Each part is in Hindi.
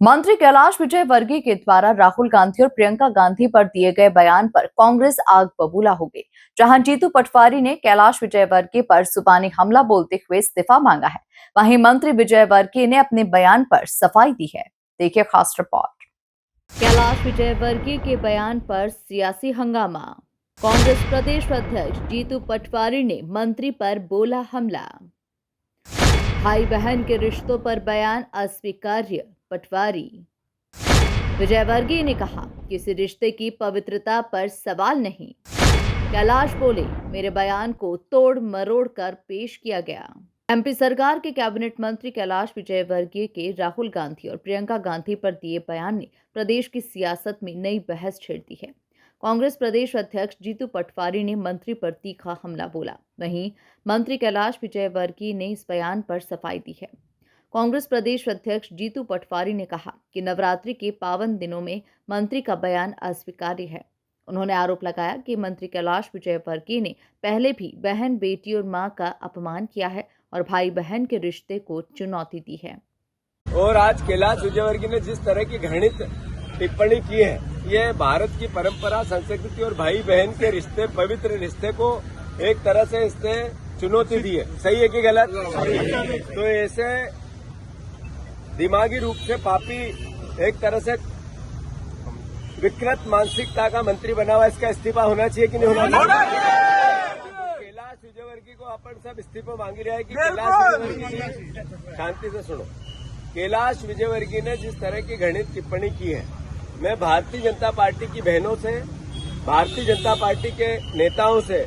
मंत्री कैलाश विजयवर्गीय के द्वारा राहुल गांधी और प्रियंका गांधी पर दिए गए बयान पर कांग्रेस आग बबूला हो गई। जहां जीतू पटवारी ने कैलाश विजयवर्गीय पर जुबानी हमला बोलते हुए इस्तीफा मांगा है, वहीं मंत्री विजयवर्गीय ने अपने बयान पर सफाई दी है। देखिए खास रिपोर्ट। कैलाश विजयवर्गीय के बयान पर सियासी हंगामा। कांग्रेस प्रदेश अध्यक्ष जीतू पटवारी ने मंत्री पर बोला हमला। भाई बहन के रिश्तों पर बयान अस्वीकार्य। पटवारी विजयवर्गीय ने कहा, किसी रिश्ते की पवित्रता पर सवाल नहीं। कैलाश बोले, मेरे बयान को तोड़ मरोड़ कर पेश किया गया। एमपी सरकार के कैबिनेट मंत्री कैलाश विजयवर्गीय के राहुल गांधी और प्रियंका गांधी पर दिए बयान ने प्रदेश की सियासत में नई बहस छेड़ दी है। कांग्रेस प्रदेश अध्यक्ष जीतू पटवारी ने मंत्री पर तीखा हमला बोला। वहीं मंत्री कैलाश विजयवर्गीय ने इस बयान पर सफाई दी है। कांग्रेस प्रदेश अध्यक्ष जीतू पटवारी ने कहा कि नवरात्रि के पावन दिनों में मंत्री का बयान अस्वीकार्य है। उन्होंने आरोप लगाया कि मंत्री कैलाश विजयवर्गीय ने पहले भी बहन, बेटी और मां का अपमान किया है और भाई बहन के रिश्ते को चुनौती दी है। और आज कैलाश विजयवर्गीय ने जिस तरह की घृणित टिप्पणी की है, ये भारत की परंपरा, संस्कृति और भाई बहन के रिश्ते, पवित्र रिश्ते को एक तरह से इसने चुनौती दी है। सही है कि गलत? तो ऐसे दिमागी रूप से पापी, एक तरह से विकृत मानसिकता का मंत्री बना हुआ, इसका इस्तीफा होना चाहिए कि नहीं होना चाहिए? कैलाश विजयवर्गीय को अपन सब इस्तीफा मांग रहा है कि कैलाश विजयवर्गीय, शांति से सुनो, कैलाश विजयवर्गीय ने जिस तरह की घृणित टिप्पणी की है, मैं भारतीय जनता पार्टी की बहनों से, भारतीय जनता पार्टी के नेताओं से,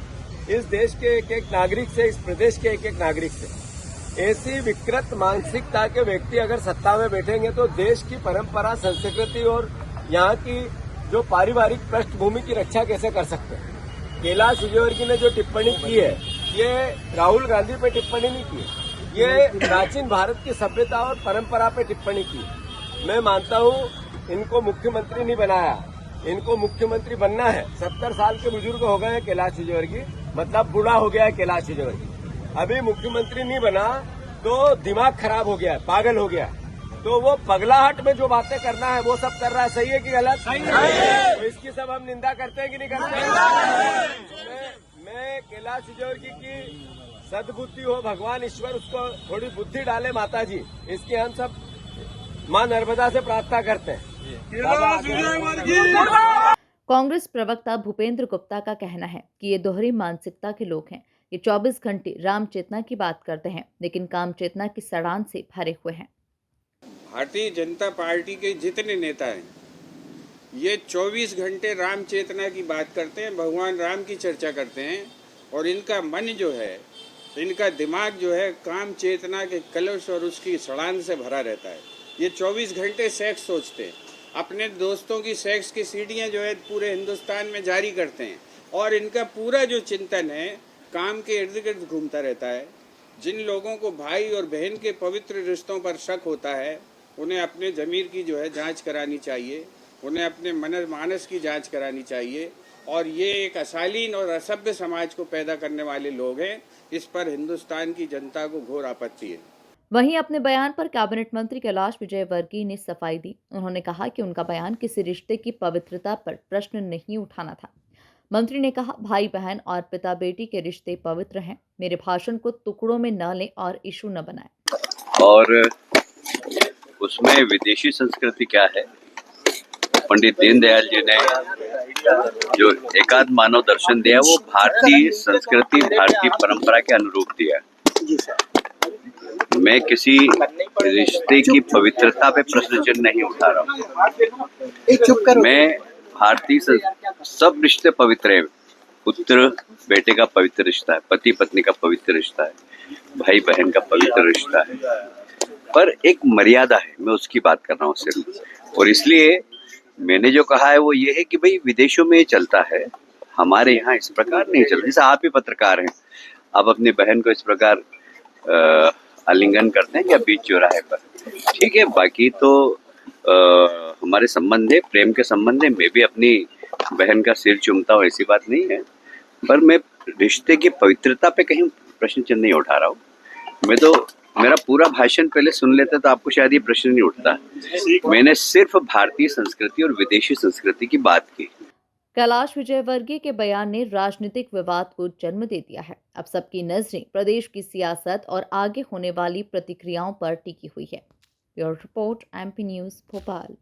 इस देश के एक एक नागरिक से, इस प्रदेश के एक एक नागरिक से, ऐसी विकृत मानसिकता के व्यक्ति अगर सत्ता में बैठेंगे तो देश की परंपरा, संस्कृति और यहाँ की जो पारिवारिक पृष्ठभूमि की रक्षा कैसे कर सकते हैं? कैलाश विजयवर्गीय ने जो टिप्पणी की है, ये राहुल गांधी पे टिप्पणी नहीं की है, ये प्राचीन भारत की सभ्यता और परंपरा पे टिप्पणी की। मैं मानता हूँ इनको मुख्यमंत्री नहीं बनाया, इनको मुख्यमंत्री बनना है। 70 साल के बुजुर्ग हो गए हैं कैलाश विजयवर्गीय, मतलब बूढ़ा हो गया है कैलाश विजयवर्गीय। अभी मुख्यमंत्री नहीं बना तो दिमाग खराब हो गया है, पागल हो गया है। तो वो पगलाहट में जो बातें करना है वो सब कर रहा है। सही है कि गलत? सही है। तो इसकी सब हम निंदा करते हैं कि नहीं करते? मैं कैलाश विजयवर्गीय की सद्बुद्धि हो, भगवान ईश्वर उसको थोड़ी बुद्धि डाले, माता जी, इसकी हम सब मां नर्मदा से प्रार्थना करते हैं। कांग्रेस प्रवक्ता भूपेंद्र गुप्ता का कहना है कि ये दोहरी मानसिकता के लोग हैं। ये 24 घंटे राम चेतना की बात करते हैं, लेकिन काम चेतना की सड़ान से भरे हुए हैं। भारतीय जनता पार्टी के जितने नेता हैं, ये 24 घंटे राम चेतना की बात करते हैं, भगवान राम की चर्चा करते हैं, और इनका मन जो है, इनका दिमाग जो है, काम चेतना के कलश और उसकी सड़ान से भरा रहता है। ये 24 घंटे सेक्स सोचते हैं, अपने दोस्तों की सेक्स की सीढ़ियाँ जो है पूरे हिंदुस्तान में जारी करते हैं, और इनका पूरा जो चिंतन है काम के इर्द गिर्द घूमता रहता है। जिन लोगों को भाई और बहन के पवित्र रिश्तों पर शक होता है, उन्हें अपने ज़मीर की जो है जांच करानी चाहिए, उन्हें अपने मानस की जांच करानी चाहिए। और ये एक अशालीन और असभ्य समाज को पैदा करने वाले लोग हैं। इस पर हिंदुस्तान की जनता को घोर आपत्ति है। वहीं अपने बयान पर कैबिनेट मंत्री कैलाश विजयवर्गीय ने सफाई दी। उन्होंने कहा कि उनका बयान किसी रिश्ते की पवित्रता पर प्रश्न नहीं उठाना था। मंत्री ने कहा, भाई बहन और पिता बेटी के रिश्ते पवित्र हैं। मेरे भाषण को टुकड़ों में न लें और इशू न बनाएं। और उसमें विदेशी संस्कृति क्या है? पंडित दीनदयाल जी ने जो एकात्म मानव दर्शन दिया, वो भारतीय संस्कृति, भारतीय परंपरा के अनुरूप दिया। मैं किसी रिश्ते की पवित्रता पे प्रश्न चिन्ह नहीं उठा रहा हूँ। मैं भारतीय सब रिश्ते पवित्र है। पुत्र बेटे का पवित्र रिश्ता है, पति पत्नी का पवित्र रिश्ता है, भाई बहन का पवित्र रिश्ता है, पर एक मर्यादा है, मैं उसकी बात कर रहा हूँ सिर्फ। और इसलिए मैंने जो कहा है वो ये है कि भाई विदेशों में चलता है, हमारे यहाँ इस प्रकार नहीं चलता। जैसे आप ही पत्रकार हैं, आप अपनी बहन को इस प्रकार आलिंगन करते हैं या बीच चौराहे पर, ठीक है। बाकी तो हमारे संबंध है, प्रेम के संबंध है। मैं भी अपनी बहन का सिर चूमता हूँ, ऐसी बात नहीं है, पर मैं रिश्ते की पवित्रता पे कहीं प्रश्न चिन्ह नहीं उठा रहा हूँ। मैं तो मेरा पूरा भाषण पहले सुन लेते तो आपको शायद ये प्रश्न नहीं उठता। मैंने सिर्फ भारतीय संस्कृति और विदेशी संस्कृति की बात की। कैलाश विजयवर्गीय के बयान ने राजनीतिक विवाद को जन्म दे दिया है। अब सबकी नजरें प्रदेश की सियासत और आगे होने वाली प्रतिक्रियाओं पर टिकी हुई है। Bureau report, MP news, Bhopal.